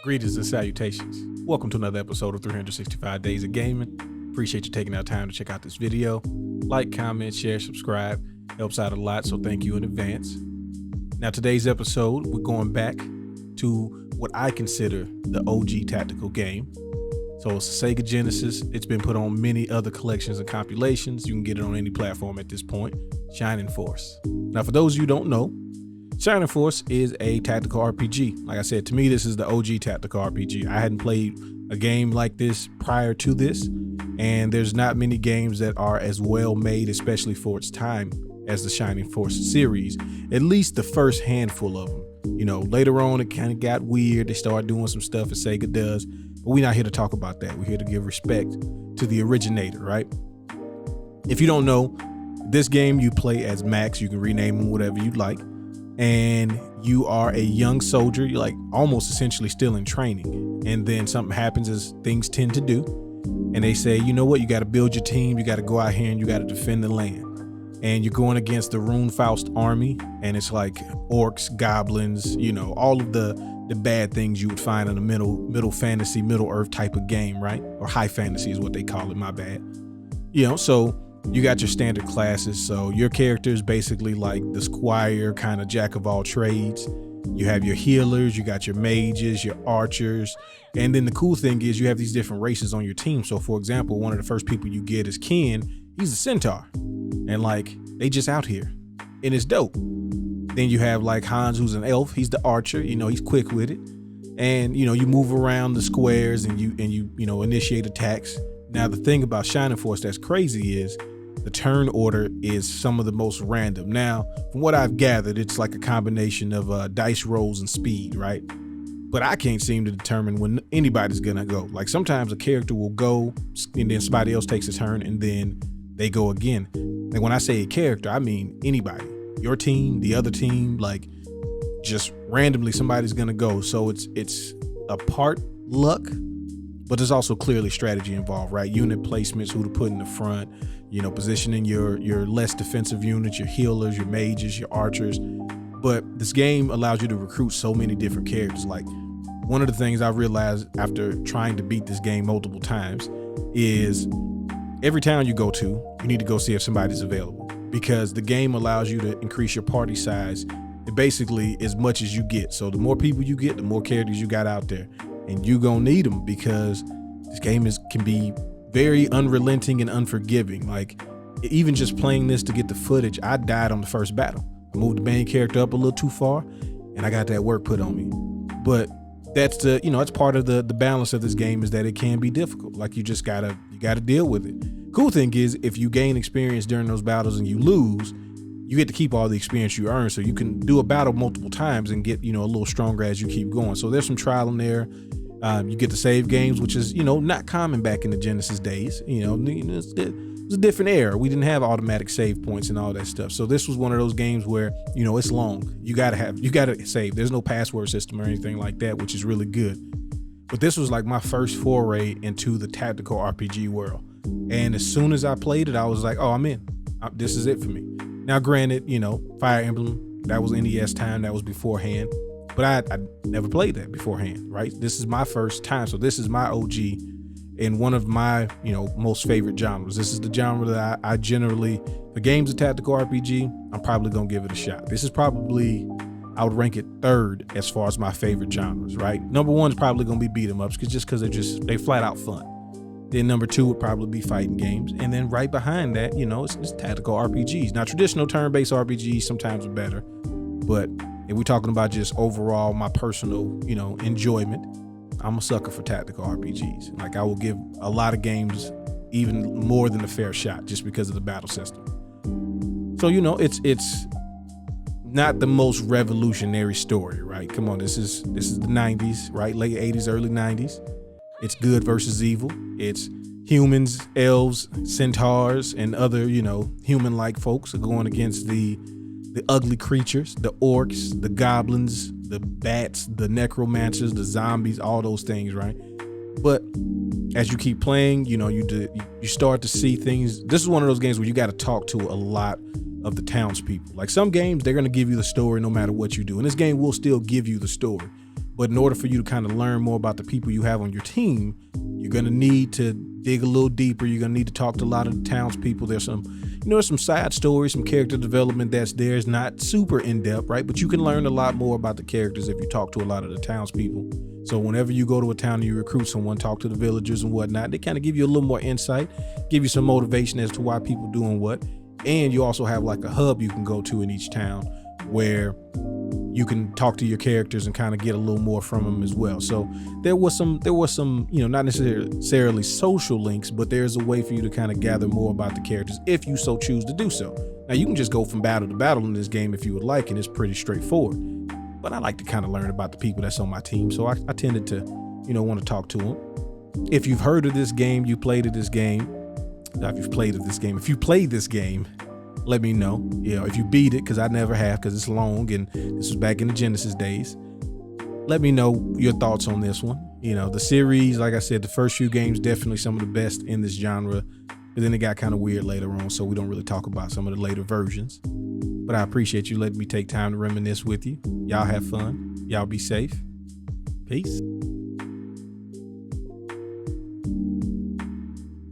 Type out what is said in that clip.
Greetings and salutations. Welcome to another episode of 365 Days of Gaming. Appreciate you taking out time to check out this video. Like, comment, share, subscribe. Helps out a lot, so thank you in advance. Now, today's episode, we're going back to what I consider the OG tactical game. So it's a Sega Genesis. It's been put on many other collections and compilations. You can get it on any platform at this point. Shining Force. Now, for those of you who don't know, Shining Force is a tactical RPG. Like I said, to me, this is the OG tactical RPG. I hadn't played a game like this prior to this, and there's not many games that are as well made, especially for its time, as the Shining Force series. At least the first handful of them. You know, later on, it kind of got weird. They started doing some stuff as Sega does, but we're not here to talk about that. We're here to give respect to the originator, right? If you don't know, this game you play as Max. You can rename him whatever you'd like. And you are a young soldier. You're like almost essentially still in training. And then something happens, as things tend to do. And they say, you know what? You got to build your team. You got to go out here and you got to defend the land. And you're going against the Runefaust army. And it's like orcs, goblins, you know, all of the bad things you would find in a middle fantasy, Middle Earth type of game, right? Or high fantasy is what they call it, my bad. You know, so you got your standard classes. So your character is basically like the squire, kind of jack of all trades. You have your healers, you got your mages, your archers. And then the cool thing is you have these different races on your team. So for example, one of the first people you get is Ken. He's a centaur. And like, they just out here. And it's dope. Then you have like Hans, who's an elf. He's the archer, you know, he's quick with it. And you know, you move around the squares and you initiate attacks. Now the thing about Shining Force that's crazy is the turn order is some of the most random. Now, from what I've gathered, it's like a combination of dice rolls and speed, right? But I can't seem to determine when anybody's gonna go. Like sometimes a character will go and then somebody else takes a turn and then they go again. And when I say a character, I mean anybody. Your team, the other team, like just randomly somebody's gonna go. So it's a part luck, but there's also clearly strategy involved, right? Unit placements, who to put in the front, you know, positioning your less defensive units, your healers, your mages, your archers. But this game allows you to recruit so many different characters. Like one of the things I realized after trying to beat this game multiple times is every town you go to, you need to go see if somebody's available, because the game allows you to increase your party size basically as much as you get. So the more people you get, the more characters you got out there. And you gonna need them, because this game can be very unrelenting and unforgiving. Like even just playing this to get the footage, I died on the first battle. I moved the main character up a little too far and I got that work put on me. But that's it's part of the balance of this game, is that it can be difficult. Like you gotta deal with it. Cool thing is, if you gain experience during those battles and you lose, you get to keep all the experience you earn. So you can do a battle multiple times and get, a little stronger as you keep going. So there's some trial in there. You get to save games, which is, not common back in the Genesis days. It was a different era. We didn't have automatic save points and all that stuff. So this was one of those games where, it's long. You gotta save. There's no password system or anything like that, which is really good. But this was like my first foray into the tactical RPG world. And as soon as I played it, I was like, oh, I'm in. This is it for me. Now, granted, Fire Emblem, that was NES time. That was beforehand. But I never played that beforehand, right? This is my first time. So this is my OG in one of my, most favorite genres. This is the genre that I generally, the game's a tactical RPG, I'm probably going to give it a shot. This is probably, I would rank it third as far as my favorite genres, right? Number one is probably going to be beat 'em ups, because they flat out fun. Then number two would probably be fighting games. And then right behind that, it's tactical RPGs. Now, traditional turn-based RPGs sometimes are better, but if we're talking about just overall my personal, enjoyment, I'm a sucker for tactical RPGs. Like I will give a lot of games even more than a fair shot just because of the battle system. So, it's not the most revolutionary story, right? Come on, this is the 90s, right? Late 80s, early 90s. It's good versus evil. It's humans, elves, centaurs, and other, human-like folks are going against the ugly creatures, the orcs, the goblins, the bats, the necromancers, the zombies, all those things, right? But as you keep playing, you start to see things. This is one of those games where you got to talk to a lot of the townspeople. Like some games, they're going to give you the story no matter what you do. And this game will still give you the story. But in order for you to kind of learn more about the people you have on your team, you're going to need to dig a little deeper. You're going to need to talk to a lot of the townspeople. There's some, there's some side stories, some character development that's there. It's not super in depth, right? But you can learn a lot more about the characters if you talk to a lot of the townspeople. So whenever you go to a town and you recruit someone, talk to the villagers and whatnot, they kind of give you a little more insight, give you some motivation as to why people doing what. And you also have like a hub you can go to in each town where you can talk to your characters and kind of get a little more from them as well. So there was some, not necessarily social links, but there's a way for you to kind of gather more about the characters if you so choose to do so. Now you can just go from battle to battle in this game if you would like, and it's pretty straightforward. But I like to kind of learn about the people that's on my team. So I tended to, want to talk to them. If you've heard of this game, if you played this game, let me know. If you beat it, because I never have, because it's long and this was back in the Genesis days. Let me know your thoughts on this one. The series, like I said, the first few games, definitely some of the best in this genre. But then it got kind of weird later on, so we don't really talk about some of the later versions. But I appreciate you letting me take time to reminisce with you. Y'all have fun. Y'all be safe. Peace.